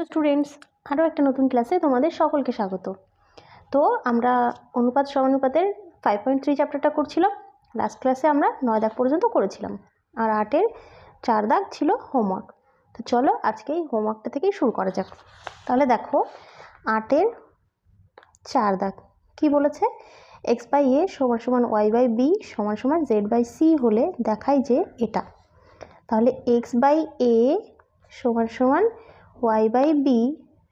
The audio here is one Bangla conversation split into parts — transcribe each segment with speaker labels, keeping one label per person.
Speaker 1: স্টুডেন্টস, আরও একটা নতুন ক্লাসে তোমাদের সকলকে স্বাগত। তো আমরা অনুপাত সমানুপাতের 5.3 চ্যাপ্টারটা করছিলাম। লাস্ট ক্লাসে আমরা 9 দাগ পর্যন্ত করেছিলাম, আর 8-এর 4 দাগ ছিল হোমওয়ার্ক। তো চলো আজকে এই হোমওয়ার্কটা থেকেই শুরু করা যাক। তাহলে দেখো 8-এর 4 দাগ কি বলেছে, x বাই a সমান সমান y বাই b সমান সমান z বাই c হলে দেখায় যে এটা। তাহলে x বাই a সমান সমান y বাই b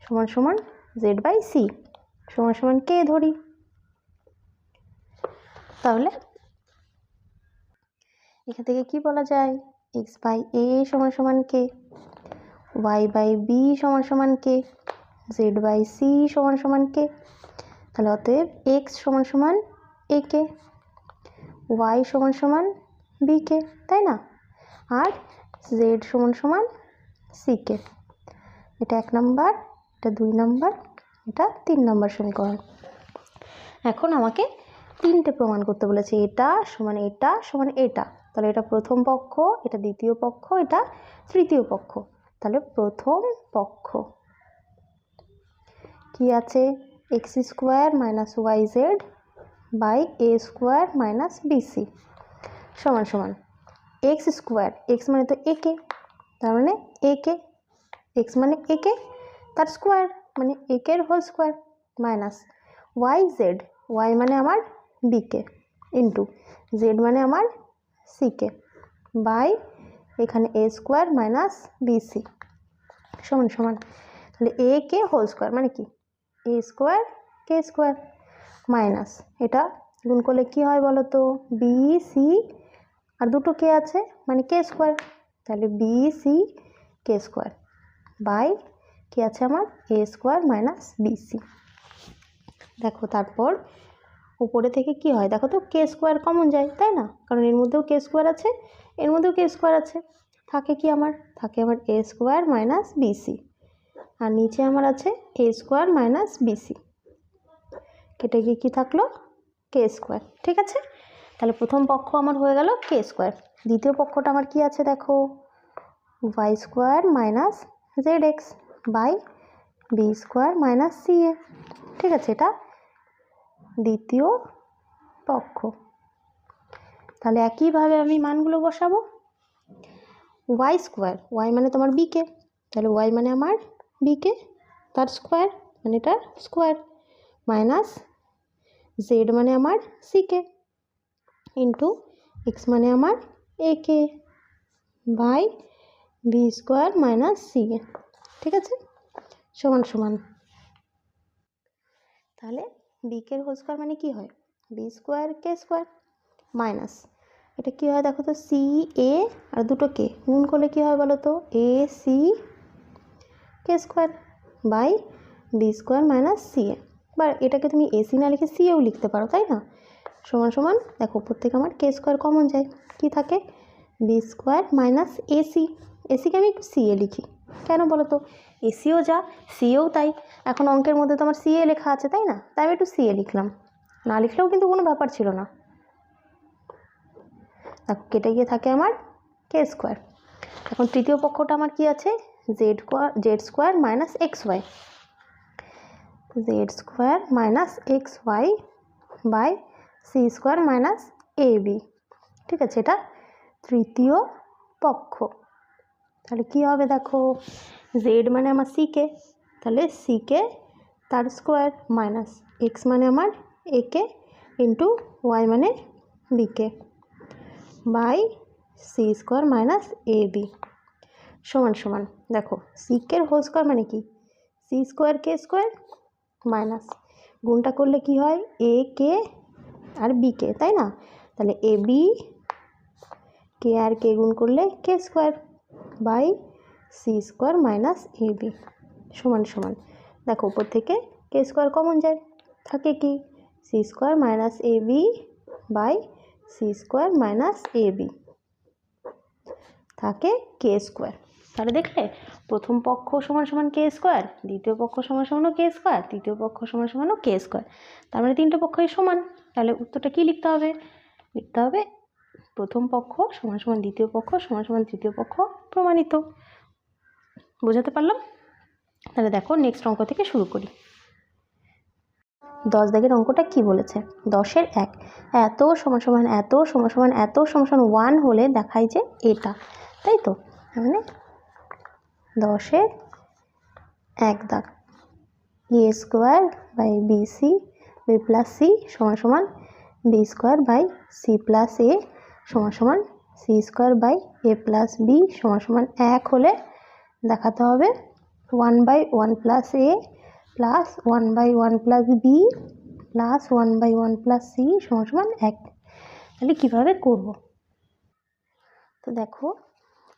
Speaker 1: সমান সমান z বাই c সমান সমান কে ধরি। তাহলে এখান থেকে কি বলা যায়, x বাই a সমান সমান কে, y বাই b সমান সমান কে, z বাই c সমান সমান কে। তাহলে অতএব x সমান সমান a কে, y সমান সমান b কে, তাই না? আর z সমান সমান c কে। এটা 1 নাম্বার, এটা 2 নাম্বার, এটা 3 নাম্বার সমীকরণ। এখন আমাকে 3টে প্রমাণ করতে বলেছে, এটা সমান এটা সমান এটা। তাহলে এটা প্রথম পক্ষ, এটা দ্বিতীয় পক্ষ, এটা তৃতীয় পক্ষ। তাহলে প্রথম পক্ষ কি আছে, x square minus yz by a square minus bc সমান সমান x স্কোয়ার, x মানে তো a কে, তার মানে a কে, x মানে a কে তার স্কোয়ার মানে a কে whole square minus yz, y মানে আমার b কে ইন্টু z মানে আমার c কে বাই এখানে a স্কোয়ার মাইনাস bc সমান সমান। তাহলে a কে হোল স্কোয়ার মানে কি a স্কোয়ার কে স্কোয়ার মাইনাস এটা গুণ করলে কি হয় বলো তো, bc আর দুটো কে আছে মানে কে স্কোয়ার, তাহলে bc কে স্কোয়ার বাই কি আছে আমার a স্কোয়ার মাইনাস bc। দেখো তারপর উপরে থেকে কি হয় দেখো তো, কে স্কোয়ার কমন যায় তাই না, কারণ এর মধ্যেও কে স্কোয়ার আছে, এর মধ্যেও কে স্কোয়ার আছে, থাকে কি আমার থাকে আমার a স্কোয়ার মাইনাস bc, আর নিচে আমার আছে a স্কোয়ার মাইনাস bc, কেটে গিয়ে কি থাকলো কে স্কোয়ার। ঠিক আছে, তাহলে প্রথম পক্ষ আমার হয়ে গেল কে স্কোয়ার। দ্বিতীয় পক্ষটা আমার কি আছে দেখো, y square minus zx by b square minus ca। ঠিক আছে, এটা দ্বিতীয় পক্ষ। তাহলে একইভাবে আমি মানগুলো বসাবো, y স্কোয়ার, y মানে তোমার b কে, তাহলে y মানে আমার b কে তার স্কোয়ার মানে এটার স্কোয়ার মাইনাস z মানে আমার c কে ইন্টু x মানে আমার a কে by b square minus c কে। ঠিক আছে, সমান সমান। তাহলে b কে হোল স্কোয়ার মানে কি হয় b স্কোয়ার কে স্কোয়ার মাইনাস এটা কি হয় দেখো তো, সি এ আর দুটো কে গুণ করলে কি হয় বলো তো, A C K square by B square minus C A. বা এটাকে তুমি এসি না লিখে সিএও লিখতে পারো তাই না, সমান সমান। দেখো উপর থেকে আমার কে স্কোয়ার কমন যায়, কি থাকে বি স্কোয়ার মাইনাস এসি, এসিকে আমি সিএ লিখি কেন বলো তো, এসিও যা সিএও তাই। এখন অঙ্কের মধ্যে তো আমার সিএ লেখা আছে তাই না, তাই আমি একটু সিএ লিখলাম, না লিখলেও কিন্তু কোনো ব্যাপার ছিল না। দেখো কেটে গিয়ে থাকে আমার কে স্কোয়ার। এখন তৃতীয় পক্ষটা আমার কি আছে, Z square minus x Y, Z square minus x Y by C square minus A B. ঠিক আছে, এটা তৃতীয় পক্ষ। তাহলে কি হবে দেখো, জেড মানে আমার সি কে, তাহলে সি কে তার স্কোয়ার মাইনাস এক্স মানে আমার এ কে ইন্টু ওয়াই মানে বি কে by C square minus A B সমান সমান। দেখো সি কে হোল স্কোয়ার মানে কি সি স্কোয়ার কে স্কোয়ার মাইনাস গুণটা করলে কি হয় এ কে আর বি কে তাই না, তাহলে এ বি কে আর কে গুণ করলে K square by C square minus A B সমান সমান। দেখো উপর থেকে কে স্কোয়ার কমন যায়, থাকে কি C square minus A B by C square minus A B থাকে কে স্কোয়ার। তাহলে দেখলে প্রথম পক্ষ সমান সমান কে স্কোয়ার, দ্বিতীয় পক্ষ সমান সমানও কে স্কোয়ার, তৃতীয় পক্ষ সমান সমানও কে স্কোয়ার, তার মানে তিনটে পক্ষই সমান। তাহলে উত্তরটা কি লিখতে হবে, লিখতে হবে প্রথম পক্ষ সমান সমান দ্বিতীয় পক্ষ সমান সমান তৃতীয় পক্ষ প্রমাণিত। বোঝাতে পারলাম? তাহলে দেখো নেক্সট অঙ্ক থেকে শুরু করি। 10 দাগের অঙ্কটা কি বলেছে? 10-এর 1 এত সমান সমান এত সমান সমান এত সমান সমান 1 হলে দেখায় যে এটা, তাই তো? মানে 10-এর 1 দাগ A square by B C B plus C সমান সমান B square by C plus A সমান সমান C square by A plus B সমান সমান 1 হলে দেখাতে হবে 1/1 plus A plus 1/1 plus B plus 1/1 plus C সমান সমান 1। তাহলে কীভাবে করব? তো দেখো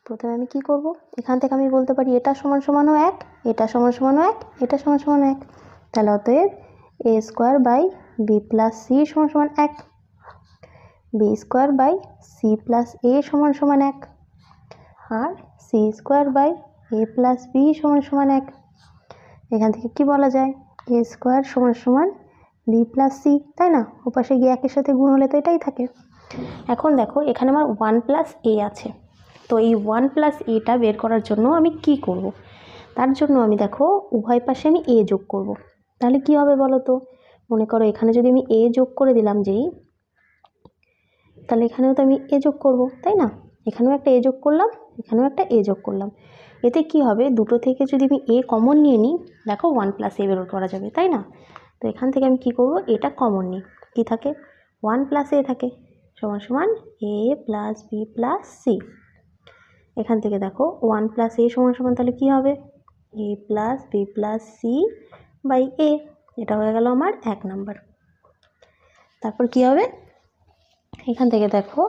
Speaker 1: প্রথমে আমি কি করব, এখান থেকে আমি বলতে পারি এটা সমান সমানও 1, এটা সমান সমানও 1, এটা সমান সমান 1। তাহলে অতএব A square by B plus C সমান সমান 1, B square by C plus A সমান সমান 1, আর C square by A plus B সমান সমান 1। এখান থেকে কি বলা যায়? এ স্কোয়ার সমান সমান বি প্লাস সি, তাই না? ওপাশে গিয়ে একের সাথে গুণ হলে তো এটাই থাকে। এখন দেখো এখানে আমার 1 প্লাস এ আছে, তো এই 1 প্লাস এটা বের করার জন্য আমি কি করব? তার জন্য আমি দেখো উভয় পাশে আমি এ যোগ করব। তাহলে কি হবে বলো তো? মনে করো এখানে যদি আমি এ যোগ করে দিলাম যেই, তাহলে এখানেও তো আমি এ যোগ করব, তাই না? এখানেও একটা এ যোগ করলাম, এখানেও একটা এ যোগ করলাম। এতে কি হবে, দুটো থেকে যদি আমি এ কমন নিয়ে নিই, দেখো 1 প্লাস এ বের করা যাবে, তাই না? তো এখান থেকে আমি কি করব, এটা কমন নিই, কি থাকে 1 প্লাস এ থাকে সমান সমান A plus B plus C. এখান থেকে দেখো 1 প্লাস এ সমান সমান তাহলে কী হবে, A plus B plus C by A. এটা হয়ে গেল আমার 1 নাম্বার। তারপর কি হবে, এখান থেকে দেখো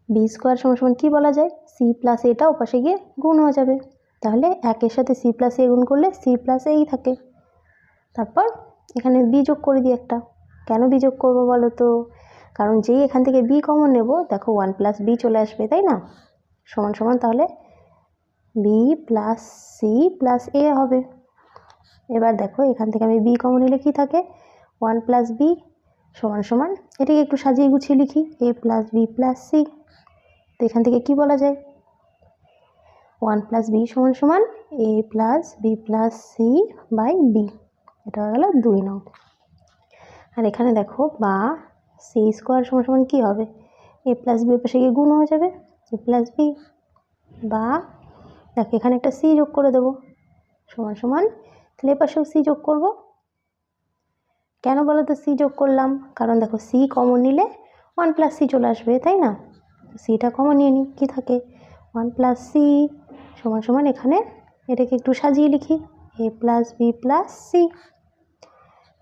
Speaker 1: বি স্কোয়ার সমান সমান কী বলা যায়, সি প্লাস এটা ওপাশে গিয়ে গুণ হয়ে যাবে। তাহলে 1-এর সাথে সি প্লাস এ গুণ করলে সি প্লাস এই থাকে। তারপর এখানে বি যোগ করে দিই একটা। কেন বি যোগ করবো বলো তো? কারণ যেই এখান থেকে বি কমন নেব, দেখো 1 প্লাস বি চলে আসবে, তাই না? সমান সমান তাহলে বি প্লাস সি প্লাস এ হবে। এবার দেখো এখান থেকে আমি বি কমন নিলে কী থাকে, 1 প্লাস বি সমান সমান, এটাকে একটু সাজিয়ে গুছিয়ে লিখি, এ প্লাস বি প্লাস সি। তো এখান থেকে কি বলা যায়, 1 প্লাস বি সমান সমান A plus B plus C by B. এটা হয়ে গেল 2 নং। আর এখানে দেখো বা সি স্কোয়ার সমান সমান কী হবে, এ প্লাস বি পাশে গিয়ে গুণ হয়ে যাবে, এ প্লাস বি, বা দেখো এখানে একটা সি যোগ করে দেবো সমান সমান, তাহলে এ পাশেও সি যোগ করব। কেন বলো তো সি যোগ করলাম? কারণ দেখো সি কমন নিলে 1 প্লাস সি চলে আসবে, তাই না? সিটা কমন নিয়ে নিই, কী থাকে 1 প্লাস সি সমান সমান, এখানে এটাকে একটু সাজিয়ে লিখি, এ প্লাস বি প্লাস সি।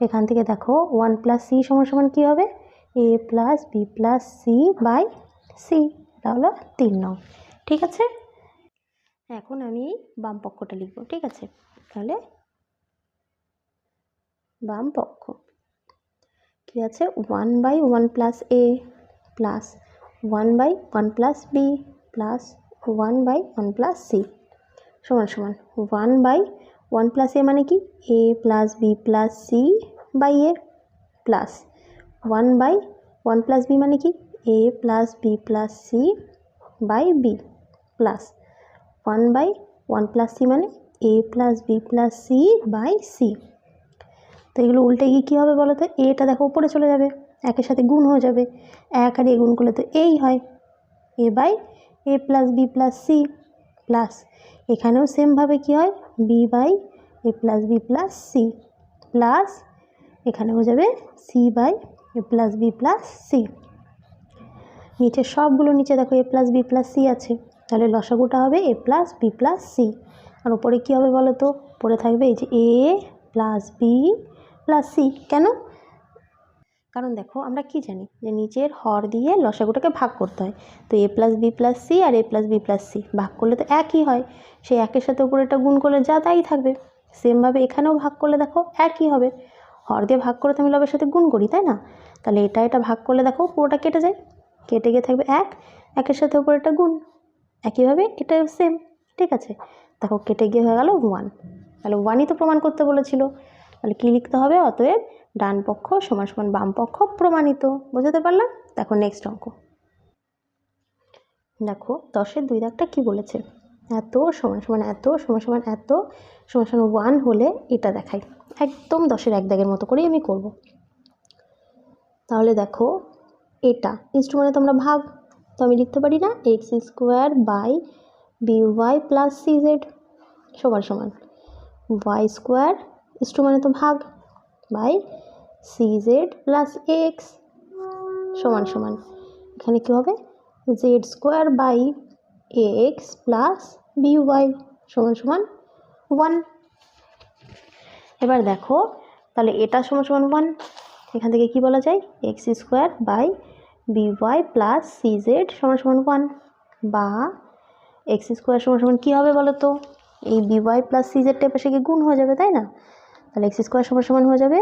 Speaker 1: এখান থেকে দেখো 1 প্লাস সি সমান সমান কী হবে, A plus B plus C by C. এটা হলো 3 নং। ঠিক আছে, এখন আমি বাম পক্ষটা লিখব, ঠিক আছে? তাহলে বাম পক্ষ কী আছে, 1/1 plus A plus 1/1 plus B plus 1/1 plus C সমান সমান 1/1 প্লাস এ মানে কি, A plus B plus C by A plus 1/1 plus B মানে কি, A plus B plus C by B plus 1/1 plus C মানে A plus B plus C by C. তো এগুলো উল্টে গিয়ে কী হবে বলো তো, এটা দেখো উপরে চলে যাবে, একের সাথে গুণ হয়ে যাবে, 1 আর এ গুণ করলে তো এই হয়, A by A plus B plus C plus এখানেও সেমভাবে কী হয়, B by A plus B plus C plus এখানে হয়ে যাবে C by A plus B plus C. নিচে সবগুলো নিচে দেখো A plus B plus C আছে, তাহলে লসাগুটা হবে A plus B plus C. আর উপরে কী হবে বলো তো, পরে থাকবে এই যে A plus B plus C. কেন? কারণ দেখো আমরা কি জানি যে নিচের হর দিয়ে লসাগুটাকে ভাগ করতে হয়। তো এ প্লাস বি প্লাস সি আর এ প্লাস বি প্লাস সি ভাগ করলে তো একই হয়, সেই একের সাথে উপরেটা গুণ করলে যা তাই থাকবে। সেমভাবে এখানেও ভাগ করলে দেখো একই হবে, হর দিয়ে ভাগ করে তো আমি লবের সাথে গুণ করি, তাই না? তাহলে এটা ভাগ করলে দেখো পুরোটা কেটে যায়, কেটে গিয়ে থাকবে 1, একের সাথে উপরেটা গুণ, একইভাবে এটা সেম। ঠিক আছে, দেখো কেটে গিয়ে হয়ে গেল 1। তাহলে 1ই তো প্রমাণ করতে বলেছিল, তাহলে কী লিখতে হবে, অতএব ডান পক্ষ সমান সমান বাম পক্ষ প্রমাণিত। বোঝাতে পারলাম? দেখো নেক্সট অঙ্ক, দেখো 10-এর 2 দাগটা কী বলেছে, এত সমান সমান এত সমান সমান এত সমান সমান 1 হলে এটা দেখাই, একদম 10-এর 1 দাগের মতো করেই আমি করব। তাহলে দেখো এটা ইনস্ট্রুমেন্টে তোমরা ভাগ, তো আমি লিখতে পারি না X square by B Y plus C Z সমান সমান ওয়াই স্কোয়ার ইনস্ট্রুমেন্টে তো ভাগ বাই সিজেড প্লাস এক্স সমান সমান এখানে কী হবে Z square by X plus B Y সমান সমান 1। এবার দেখো তাহলে এটা সমান সমান 1, এখান থেকে কি বলা যায় X square by B Y plus C Z সমান সমান 1, বা এক্স স্কোয়ার সমান সমান কী হবে বলো তো, এই বিওয়াই প্লাস সিজেডটা পাশে গিয়ে গুণ হয়ে যাবে তাই না, তাহলে এক্স স্কোয়ার সমান সমান হয়ে যাবে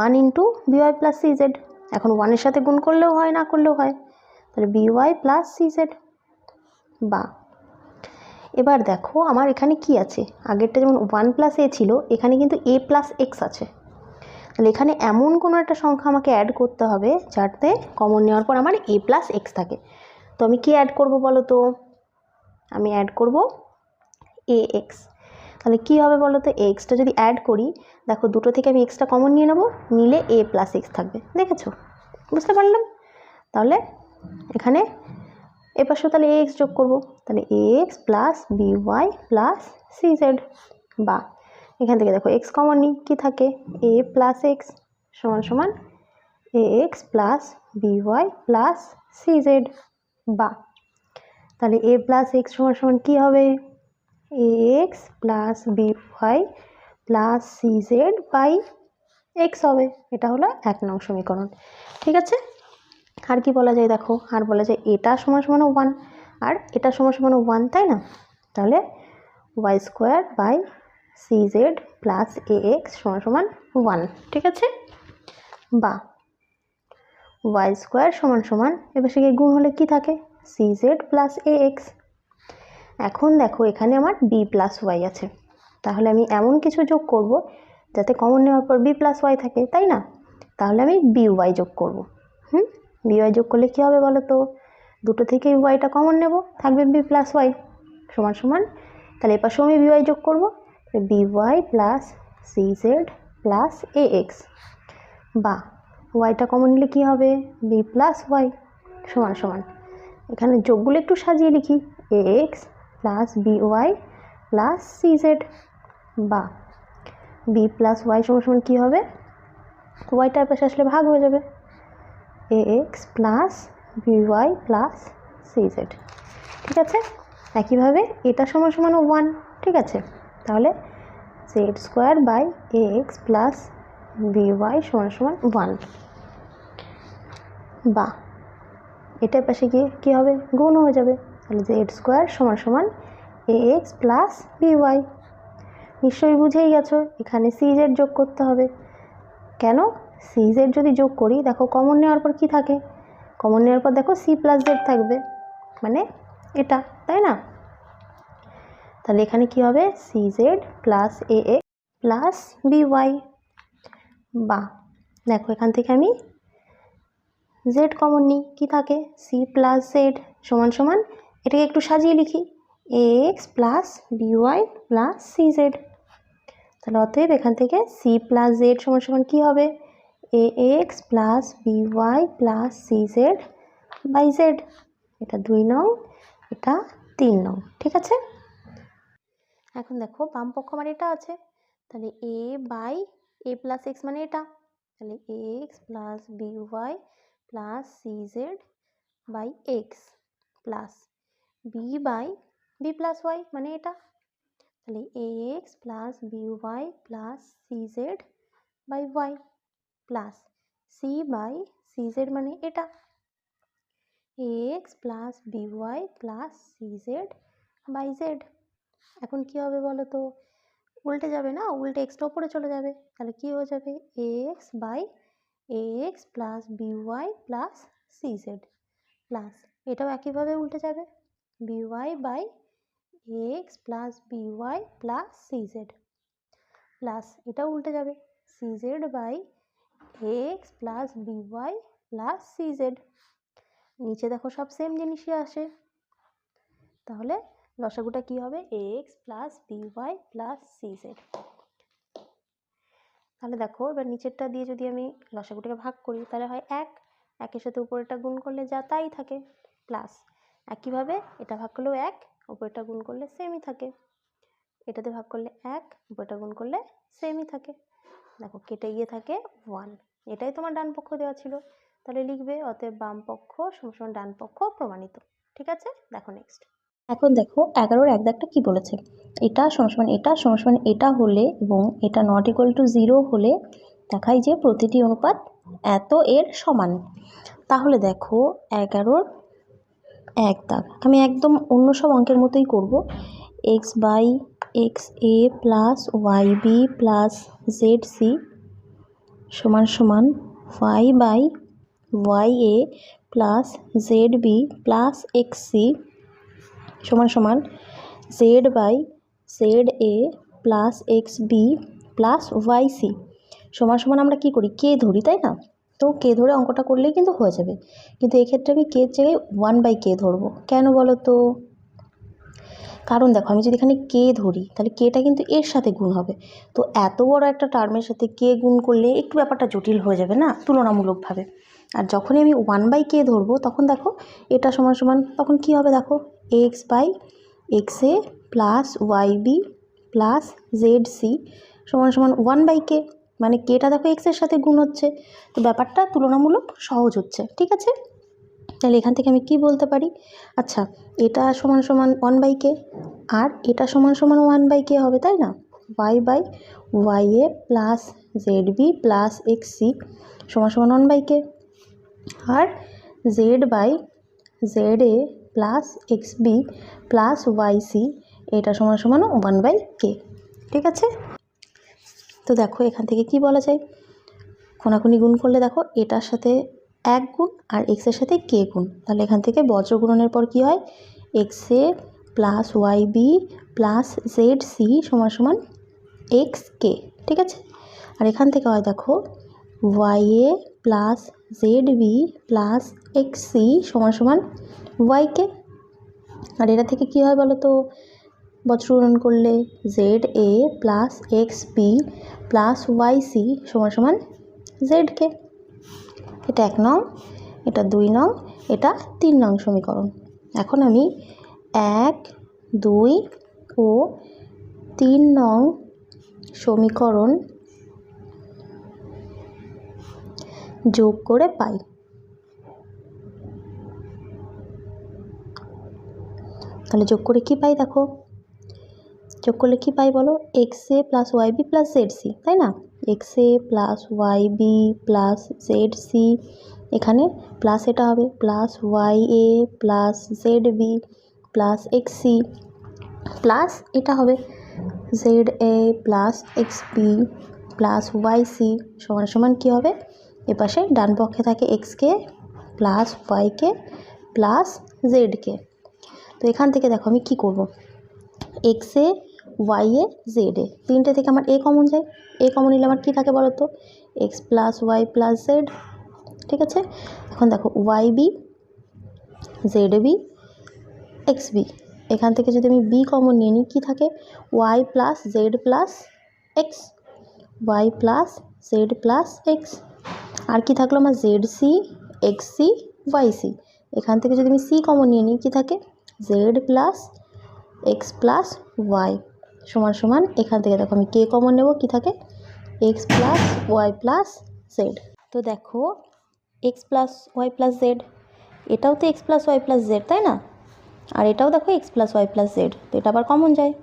Speaker 1: 1 ইন্টু বিওয়াই প্লাস সিজেড। এখন 1-এর সাথে গুণ করলেও হয় না করলেও হয়, তাহলে বিওয়াই প্লাস সিজেড। বা এবার দেখো আমার এখানে কি আছে, আগেরটা যেমন 1 প্লাস এ ছিল, এখানে কিন্তু এ প্লাস এক্স আছে, তাহলে এখানে এমন কোনো একটা সংখ্যা আমাকে অ্যাড করতে হবে যাতে কমন নেওয়ার পর আমার এ প্লাস এক্স থাকে। তো আমি কি অ্যাড করব বলো তো, আমি অ্যাড করব এ এক্স। তাহলে কী হবে বলো তো, এক্সটা যদি অ্যাড করি, দেখো দুটো থেকে আমি এক্সটা কমন নিয়ে নেব, নিলে এ প্লাস এক্স থাকবে, দেখেছো বুঝতে পারলাম। তাহলে এখানে এ পাশেও তাহলে এ এক্স যোগ করবো, তাহলে A x plus B Y plus C Z. বা এখান থেকে দেখো এক্স কমন নিই, কী থাকে এ প্লাস এক্স সমান সমান A x plus B Y plus C Z. বা তাহলে এ প্লাস এক্স সমান সমান কী হবে A x plus B Y plus C Z by X হবে, এটা হলো 1 নং সমীকরণ। ঠিক আছে, আর কি বলা যায় দেখো, আর বলা যায় এটা সমান সমান 1 আর এটা সমান সমান 1 তাই না, তাহলে Y square by C Z plus A X সমান সমান 1। ঠিক আছে, বা ওয়াই স্কোয়ার সমান সমান এবার সে গুণ হলে কি থাকে সিজেড প্লাস এ এক্স। এখন দেখো এখানে আমার বি প্লাস ওয়াই আছে, তাহলে আমি এমন কিছু যোগ করব যাতে কমন নেওয়ার পর বি প্লাস ওয়াই থাকে তাই না, তাহলে আমি বি ওয়াই যোগ করব। বি ওয়াই যোগ করলে কী হবে বলো তো, দুটো থেকে ওয়াইটা কমন নেব, থাকবে বি প্লাস ওয়াই সমান সমান, তাহলে এপাশেও আমি বি ওয়াই যোগ করবো B Y plus C Z plus A X. বা ওয়াইটা কমন নিলে কী হবে বি প্লাস ওয়াই সমান সমান, এখানে যোগগুলো একটু সাজিয়ে লিখি A x plus B Y plus C Z. বা বি প্লাস ওয়াই সমান সমান কী হবে, ওয়াইটার পাশে আসলে ভাগ হয়ে যাবে A x plus B Y plus C Z. ঠিক আছে, একইভাবে এটা সমান সমান 1। ঠিক আছে, তাহলে Z square by A x plus B Y সমান সমান 1। বা এটার পাশে গিয়ে কী হবে গুণ হয়ে যাবে, তাহলে জেড স্কোয়ার সমান সমান A x plus B Y. নিশ্চয়ই বুঝেই গেছো এখানে সিজেড যোগ করতে হবে, কেন সিজেড যদি যোগ করি দেখো কমন নেওয়ার পর কি থাকে, কমন নেওয়ার পর দেখো সি প্লাস জেড থাকবে, মানে এটা তাই না, তাহলে এখানে কি হবে CZ plus A x plus B Y. বা দেখো এখান থেকে আমি জেড কমন নিই, কী থাকে সি প্লাস জেড সমান সমান, এটাকে একটু সাজিয়ে লিখি A x plus B Y plus C Z. তাহলে অতএব এখান থেকে সি প্লাস জেড সমান সমান কী হবে A x plus B Y plus C Z by Z. এটা 2 নং, এটা 3 নং। ঠিক আছে, এখন দেখো বাম পক্ষ আমার এটা আছে, তাহলে A by A plus X মানে এটা, তাহলে A x plus B Y plus C Z by X plus B by B plus Y মানে এটা, তাহলে A x plus B Y plus C Z by Y plus C by C Z মানে এটা, A x plus B Y plus C Z by Z. এখন কী হবে বলো তো, উল্টে যাবে না, উল্টে এক্সটা উপরে চলে যাবে, তাহলে কী হয়ে যাবে A X by A x plus B Y plus C Z plus এটাও একইভাবে উল্টে যাবে B Y by A x plus B Y plus C Z plus এটাও উল্টে যাবে C Z by A x plus B Y plus C Z. নিচে দেখো সব সেম জিনিসই আসে, তাহলে লসাগুটা কি হবে x plus B Y plus CZ. তাহলে দেখো এবার নিচেরটা দিয়ে যদি আমি লসাগুটাকে ভাগ করি তাহলে হয় এক, একের সাথে উপরেরটা গুণ করলে যা তাই থাকে প্লাস, একইভাবে এটা ভাগ করলেও এক, উপরেরটা গুণ করলে সেমই থাকে, এটাতে ভাগ করলে এক, উপরেরটা গুণ করলে সেমই থাকে। দেখো কেটে গিয়ে থাকে 1, এটাই তোমার ডান পক্ষ দেওয়া ছিল, তাহলে লিখবে অতএব বাম পক্ষ সমান ডান পক্ষ প্রমাণিত। ঠিক আছে, দেখো নেক্সট। এখন দেখো 11-এর এক দাগটা কি বলেছে, এটা সমান এটা সমান এটা হলে এবং এটা নট ইকুয়াল টু 0 হলে দেখাই যে প্রতিটি অনুপাত এত এর সমান। তাহলে দেখো 11-এর এক দাগ আমি একদম অন্য সব অঙ্কের মতোই করব। X by X A plus Y B plus Z C সমান সমান Y by Y A plus Z B plus X C সমান সমান Z by Z A plus X B plus Y C সমান সমান আমরা কী করি কে ধরি, তাই না? তো কে ধরে অঙ্কটা করলেই কিন্তু হয়ে যাবে, কিন্তু এক্ষেত্রে আমি কে জায়গায় 1/k ধরবো। কেন বলো তো? কারণ দেখো আমি যদি এখানে কে ধরি তাহলে কেটা কিন্তু এর সাথে গুণ হবে, তো এত বড় একটা টার্মের সাথে কে গুণ করলে একটু ব্যাপারটা জটিল হয়ে যাবে না তুলনামূলকভাবে। আর যখনই আমি 1/k ধরবো তখন দেখো এটা সমান সমান তখন কী হবে দেখো X by X A plus Y B plus Z C সমান সমান 1/k, মানে কেটা দেখো এক্সের সাথে গুণ হচ্ছে, তো ব্যাপারটা তুলনামূলক সহজ হচ্ছে। ঠিক আছে, তাহলে এখান থেকে আমি কি বলতে পারি, আচ্ছা এটা সমান সমান 1/k আর এটা সমান সমান 1/k হবে, তাই না? Y by Y A plus Z B plus X C সমান সমান 1/k আর Z by Z A plus X B plus Y C এটা সমান সমান 1/k। ঠিক আছে, তো দেখো এখান থেকে কি বলা যায়, কোনাকুনি গুণ করলে দেখো এটার সাথে এক গুণ আর এক্সের সাথে কে গুণ, তাহলে এখান থেকে বজ্র গুণনের পর কি হয় X A plus Y B plus Z C সমান সমান এক্স কে। ঠিক আছে, আর এখান থেকে হয় দেখো Y A plus Z B plus X C সমান সমান ওয়াই কে। আর এটা থেকে কি হয় বলো তো বজ্র গুণন করলে Z A plus X B plus Y C সমান সমান জেড কে। এটা 1 নং, এটা 2 নং, এটা 3 নং সমীকরণ। এখন আমি 1, 2 ও 3 নং সমীকরণ যোগ করে পাই। তাহলে যোগ করে কি পাই দেখো, যোগ করলে কি পাই বলো X A plus Y B plus Z C, তাই না? X A plus Y B plus Z C, এখানে প্লাস এটা হবে plus Y A plus Z B plus X C plus এটা হবে Z A plus X B plus Y C সমান সমান কী হবে এপাশে ডান পক্ষে থাকে এক্সকে প্লাস ওয়াইকে প্লাস জেডকে। তো এখান থেকে দেখো আমি কি করব, এক্সে ওয়াইয়ে জেডে তিনটে থেকে আমার এ কমন যায়, এ কমন নিলে আমার কী থাকে বলো তো x plus Y plus Z. ঠিক আছে, এখন দেখো Y B Z B X B, এখান থেকে যদি আমি বি কমন নিয়ে নিই কী থাকে Y plus Z plus X, Y plus Z plus X. আর কি থাকলো আমার Z C X C Y C, এখান থেকে যদি আমি সি কমন নিয়ে নিই কী থাকে Z plus X plus Y সমান সমান এখান থেকে দেখো আমি কে কমন নেব কী থাকে x plus Y plus Z. তো দেখো x plus Y plus Z, এটাও তো x plus Y plus Z, তাই না? আর এটাও দেখো x plus Y plus Z, তো এটা আবার কমন যায়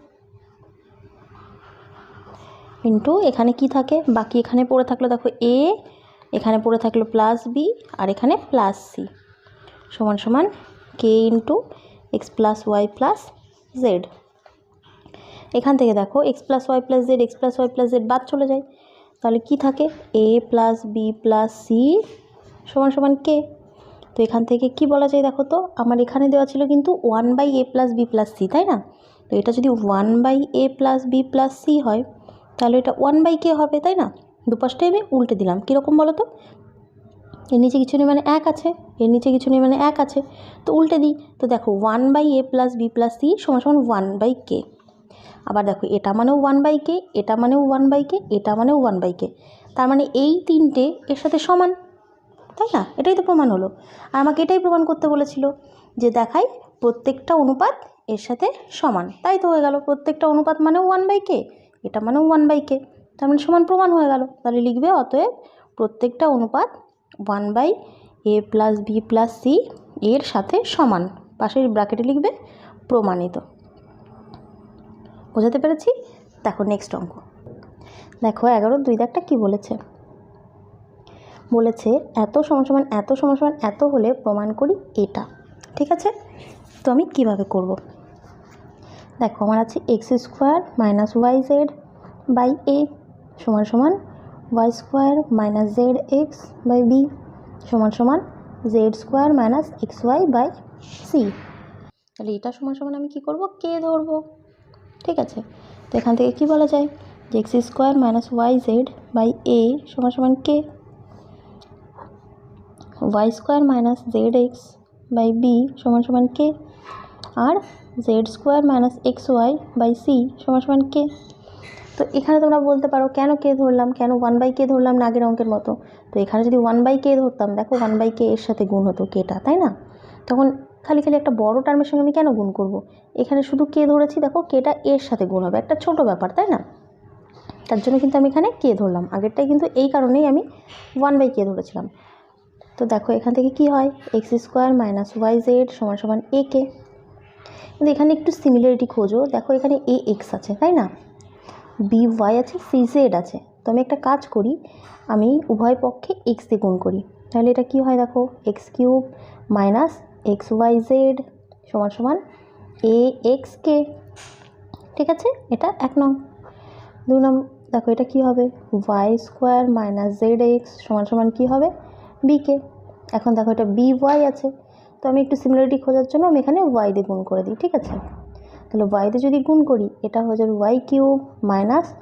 Speaker 1: ইন্টু এখানে কি থাকে বাকি এখানে পড়ে থাকলো দেখো এ, এখানে পড়ে থাকলো প্লাস বি আর এখানে প্লাস সি সমান সমান k into x plus Y plus z. এখান থেকে দেখো x plus Y plus z x plus Y plus z বাদ চলে যায়, তাহলে কি থাকে a plus B plus C সমান সমান কে। তো এখান থেকে কি বলা যায় দেখো তো আমার এখানে দেওয়া ছিল কিন্তু 1/a plus B plus C, তাই না? তো এটা যদি 1/a plus B plus C হয় তাহলে এটা 1/k হবে, তাই না? দুপাশটাই আমি উল্টে দিলাম, কীরকম বলো তো এর নিচে কিছু নেই মানে 1 আছে, এর নিচে কিছু নেই মানে 1 আছে। তো উল্টে দিই, তো দেখো 1/a + b + c = 1/k। আবার দেখো এটা মানেও 1/k, এটা মানেও 1/k, এটা মানেও 1/k। তার মানে এই তিনটে এর সাথে সমান, তাই না? এটাই তো প্রমাণ হলো। আর আমাকে এটাই প্রমাণ করতে বলেছিল যে দেখাই প্রত্যেকটা অনুপাত এর সাথে সমান। তাই তো হয়ে গেল, প্রত্যেকটা অনুপাত মানেও 1/k, এটা মানেও 1/k। তার মানে সমান, প্রমাণ হয়ে গেল। তাহলে লিখবে অতএব প্রত্যেকটা অনুপাত 1/a + b + c এর সাথে সমান। পাশের ব্র্যাকেটে লিখবে প্রমাণিত। বোঝাতে পেরেছি? দেখো নেক্সট অঙ্ক। দেখো 11-2 দাগটা কী বলেছে? বলেছে এত সমান এত সমান এত হলে প্রমাণ করি এটা। ঠিক আছে, তো আমি কিভাবে করব? দেখো আমার আছে x² - yz/a সমান y² - zx/b সমান z² - xy/c। তাহলে এটা সমান আমি কি করব? কে ধরবো। ঠিক আছে, তো এখান থেকে কি বলা যায় যে x² - yz/a সমান k, y² - zx/b সমান k, আর z² - xy/c সমান k। তো এখানে তোমরা বলতে পারো কেন কে ধরলাম, কেন 1/k ধরলাম না আগের অঙ্কের মতো? তো এখানে যদি 1/k ধরতাম, দেখো 1/k এর সাথে গুণ হতো কেটা, তাই না? তখন খালি একটা বড় টার্মের সঙ্গে আমি কেন গুণ করব? এখানে শুধু কে ধরেছি, দেখো কেটা এর সাথে গুণ হবে, একটা ছোট ব্যাপার, তাই না? তার জন্য কিন্তু আমি এখানে কে ধরলাম। আগেরটাই কিন্তু এই কারণেই আমি 1/k ধরেছিলাম। তো দেখো এখান থেকে কি হয়, x² - yz সমান ak। কিন্তু এখানে একটু সিমিলারিটি খোঁজো। দেখো এখানে ax আছে, তাই না? by আছে, cz আছে। তো আমি একটা কাজ করি, আমি উভয় পক্ষে x দিয়ে গুণ করি। তাহলে এটা কি হয়, দেখো x³ - xyz সমান axk। ঠিক আছে, এটা 1 নং। 2 নং দেখো এটা কি হবে, y² - zx সমান কি হবে, bk। এখন দেখো এটা by আছে, তো আমি একটু সিমিলারিটি খোঁজার জন্য আমি এখানে y দিয়ে গুণ করে দিই। ঠিক আছে, তাহলে y দিয়ে যদি গুণ করি এটা হয়ে যাবে y³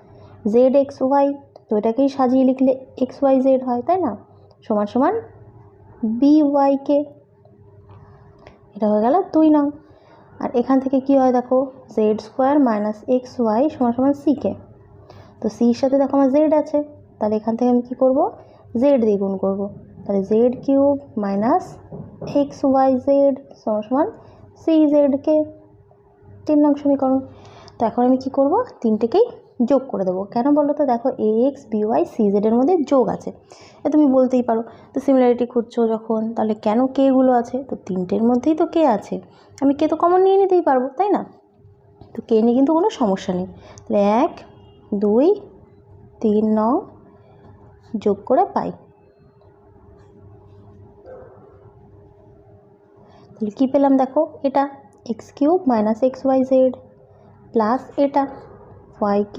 Speaker 1: - zxy। তো এটাকেই সাজিয়ে লিখলে xyz হয়, তাই না? সমান byk। এটা হয়ে গেল 2 নং। আর এখান থেকে কি হয়, দেখো z² - xy সমান ck। তো সির সাথে দেখো আমার z আছে, তাহলে এখান থেকে আমি কি করব, z দিয়ে গুণ করব। তাহলে z³ - xyz সমান czk। 3 নং সমীকরণ। তো এখন আমি কি করব, তিনটেকেই যোগ করে দেবো। কেন বলো তো? দেখো ax by cz এর মধ্যে যোগ আছে, এ তুমি বলতেই পারো তো সিমিলারিটি খুঁজছো যখন, তাহলে কেন কে গুলো আছে? তো তিনটের মধ্যেই তো কে আছে, আমি কে তো কমন নিয়ে নিতেই পারবো, তাই না? তো কে নিয়ে কিন্তু কোনো সমস্যা নেই। তাহলে 1 2 3 নং যোগ করে পাই। তাহলে কী পেলাম, দেখো এটা x³ - xyz প্লাস এটা y³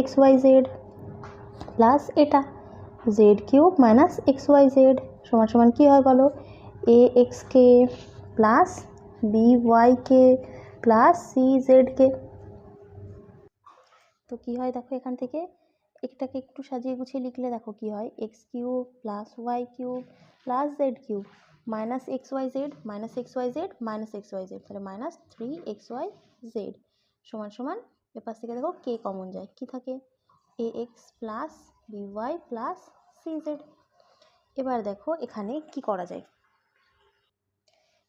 Speaker 1: - xyz প্লাস এটা z³ - xyz সমান কী হয় বলো, axk plus byk plus czk। তো কী হয় দেখো, এখান থেকে এটাকে একটু সাজিয়ে গুছিয়ে লিখলে দেখো কি হয়, x³ plus y³ plus z³ minus xyz তাহলে -3xyz সমান এপাশ থেকে দেখো কে কমন যায়, কি থাকে ax plus by plus cz। এবার দেখো এখানে কি করা যায়,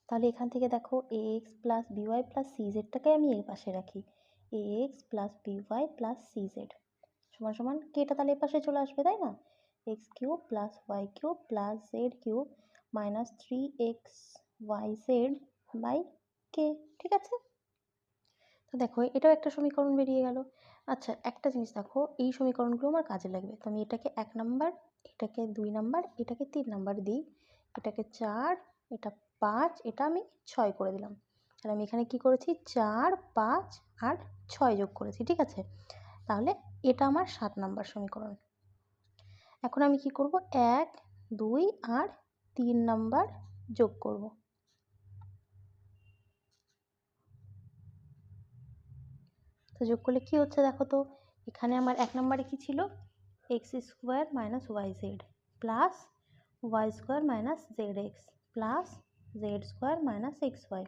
Speaker 1: তাহলে এখান থেকে দেখো ax প্লাস by প্লাস czটাকে আমি এই পাশে রাখি, ax plus by plus cz সমান কেটা তাহলে এপাশে চলে আসবে, তাই না? x³ plus y³ plus z³ minus 3xyz by k. ঠিক আছে, তো দেখো এটাও একটা সমীকরণ বেরিয়ে গেল। আচ্ছা একটা জিনিস দেখো, এই সমীকরণগুলো আমার কাজে লাগবে, তো আমি এটাকে 1 নাম্বার, এটাকে 2 নাম্বার, এটাকে 3 নাম্বার দিই, এটাকে 4, এটা 5, এটা আমি 6 করে দিলাম। তাহলে আমি এখানে কি করেছি, 4 5 আর 6 যোগ করেছি। ঠিক আছে, তাহলে এটা আমার 7 নাম্বার সমীকরণ। এখন আমি কি করব, 1 2 আর 3 নাম্বার যোগ করব। তো যোগ করলে কি হচ্ছে দেখো তো, এখানে আমার 1 নম্বরে কি ছিল, x² - yz plus Y square minus Z x plus Z square minus x Y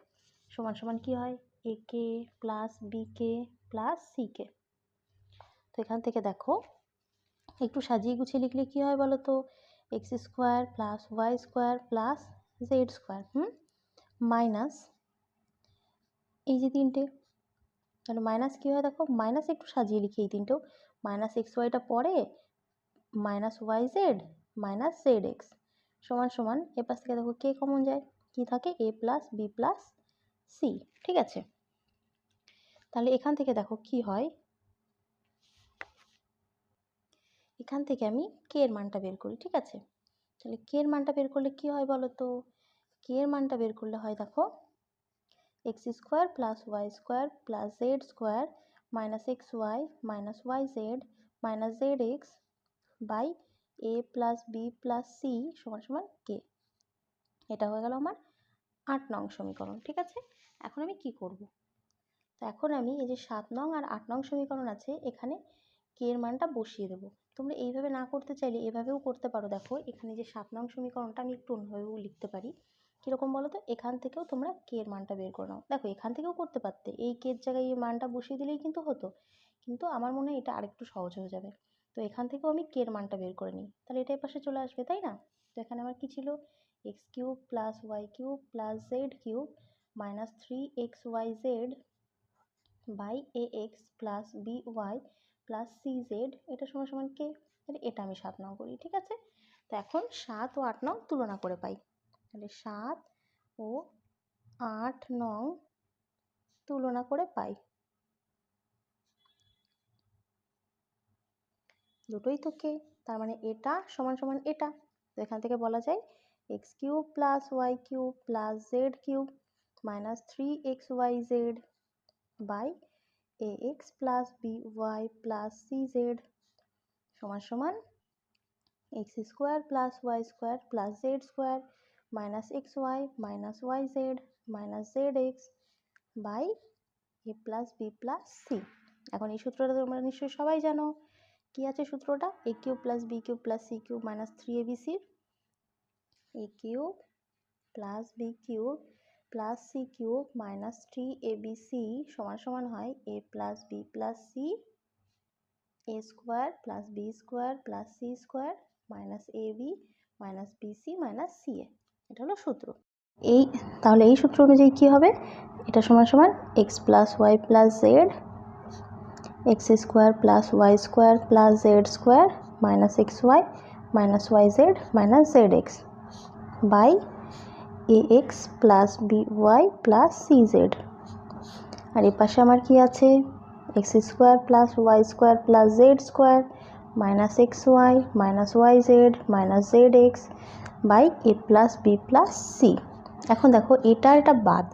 Speaker 1: সমান সমান কী হয় A K plus B K plus C K. তো এখান থেকে দেখো একটু সাজিয়ে গুছিয়ে লিখলে কী হয় বলো তো X square plus Y square plus Z square minus এই যে তিনটে, তাহলে মাইনাস কী হয় দেখো মাইনাস একটু সাজিয়ে লিখি এই তিনটেও, মাইনাস এক্স ওয়াইটা পরে minus Y Z minus Z X সমান সমান এ পাশ থেকে দেখো কে কমন যায় কি থাকে a plus B plus C. ঠিক আছে, তাহলে এখান থেকে দেখো কি হয়, এখান থেকে আমি কে এর মানটা বের করি। ঠিক আছে, তাহলে কে এর মানটা বের করলে কি হয় বলো তো, কে এর মানটা বের করলে হয় দেখো X square plus Y square plus Z square minus x Y minus Y Z minus Z x by A plus B plus C সমান সমান কে। এটা হয়ে গেল আমার 8 নং সমীকরণ। ঠিক আছে, এখন আমি কি করব, তো এখন আমি এই যে 7 নং আর 8 নং সমীকরণ আছে এখানে কে এর মানটা বসিয়ে দেবো। তোমরা এইভাবে না করতে চাইলে এভাবেও করতে পারো। দেখো এখানে যে 7 নং সমীকরণটা আমি একটু অন্যভাবেও লিখতে পারি। কীরকম বলো তো, এখান থেকেও তোমরা কে এর মানটা বের করে নাও। দেখো এখান থেকেও করতে পারতে, এই কে এর জায়গায় এই মানটা বসিয়ে দিলেই কিন্তু হতো, কিন্তু আমার মনে হয় এটা আরেকটু সহজ হয়ে যাবে। তো এখান থেকেও আমি কে এর মানটা বের করে নিই, তাহলে এটা পাশে চলে আসবে তাই না। তো এখানে আমার কি ছিল X cube plus Y cube plus Z cube minus 3xyz by A x plus B Y plus C Z এটা সমান সমান কে। তাহলে এটা আমি 7 নং করি। ঠিক আছে, তো এখন 7 ও 8 নং তুলনা করে পাই, তাহলে 7 ও 8 নং তুলনা করে পাই, দুটোই তো কে, তার মানে এটা সমান সমান এটা। তো এখান থেকে বলা যায় x cube plus Y cube plus Z cube minus 3xyz by A x plus B Y plus C z সমান সমান x square plus Y square plus Z square minus x Y minus Y Z minus Z x by A plus B plus c. এখন এই সূত্রটা তোমরা নিশ্চয়ই সবাই জানো, কি আছে সূত্রটা a cube plus b cube plus c cube minus 3abc, a cube plus b cube plus c cube minus 3abc সমান সমান হয় a plus B plus c a square plus b square plus c square minus A b minus b c minus C a. এটা হলো সূত্র। এই তাহলে এই সূত্র অনুযায়ী কী হবে, এটা সমান সমান x plus Y plus z x square plus Y square plus Z square minus x Y minus Y Z minus Z x by A x plus B Y plus C z. আর এর পাশে আমার কি আছে x square plus Y square plus Z square minus x Y minus Y Z minus Z x by A plus B plus c. এখন দেখো এটা বাদ,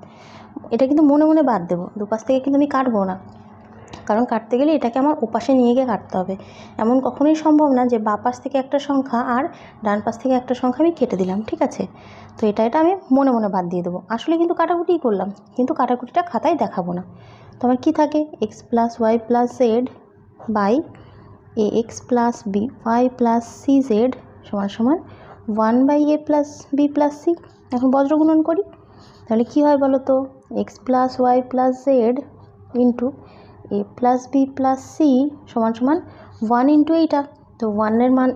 Speaker 1: এটা কিন্তু মনে মনে বাদ দেবো, দুপাশ থেকে কিন্তু আমি কাটবো না, কারণ কাটতে গেলে এটাকে আমার ওপাশে নিয়ে গিয়ে কাটতে হবে। এমন কখনোই সম্ভব না যে বাঁ পাশ থেকে একটা সংখ্যা আর ডান পাশ থেকে একটা সংখ্যা আমি কেটে দিলাম। ঠিক আছে, তো এটা আমি মনে মনে বাদ দিয়ে দেবো, আসলে কিন্তু কাটাকুটিই করলাম, কিন্তু কাটাকুটিটা খাতায় দেখাবো না। তো আমার কী থাকে x plus Y plus z by A x plus B Y plus C z সমান সমান 1 by A plus B plus c. এখন বজ্রগুণন করি, তাহলে কী হয় বলো তো x plus Y plus z into a plus B plus C সমান সমান 1 ইন্টু এইটা, তো 1-এর মান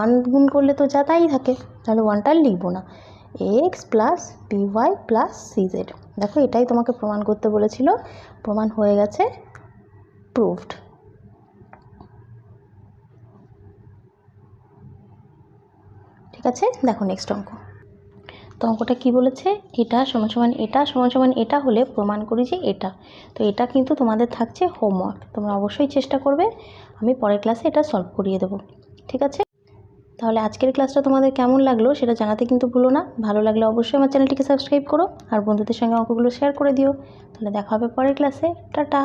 Speaker 1: 1 গুণ করলে তো যা তাই থাকে, তাহলে 1টা লিখবো না, x plus B Y plus C z. দেখো এটাই তোমাকে প্রমাণ করতে বলেছিল, প্রমাণ হয়ে গেছে, প্রুভড। ঠিক আছে, দেখো নেক্সট অঙ্ক। তো অঙ্কটা কী বলেছে, এটা সমান সমান এটা সমান সমান এটা হলে প্রমাণ করি যে এটা। তো এটা কিন্তু তোমাদের থাকছে হোমওয়ার্ক, তোমরা অবশ্যই চেষ্টা করবে, আমি পরের ক্লাসে এটা সলভ করিয়ে দেবো। ঠিক আছে, তাহলে আজকের ক্লাসটা তোমাদের কেমন লাগলো সেটা জানাতে কিন্তু ভুলো না। ভালো লাগলে অবশ্যই আমার চ্যানেলটিকে সাবস্ক্রাইব করো আর বন্ধুদের সঙ্গে অঙ্কগুলো শেয়ার করে দিও। তাহলে দেখা হবে পরের ক্লাসে, টাটা।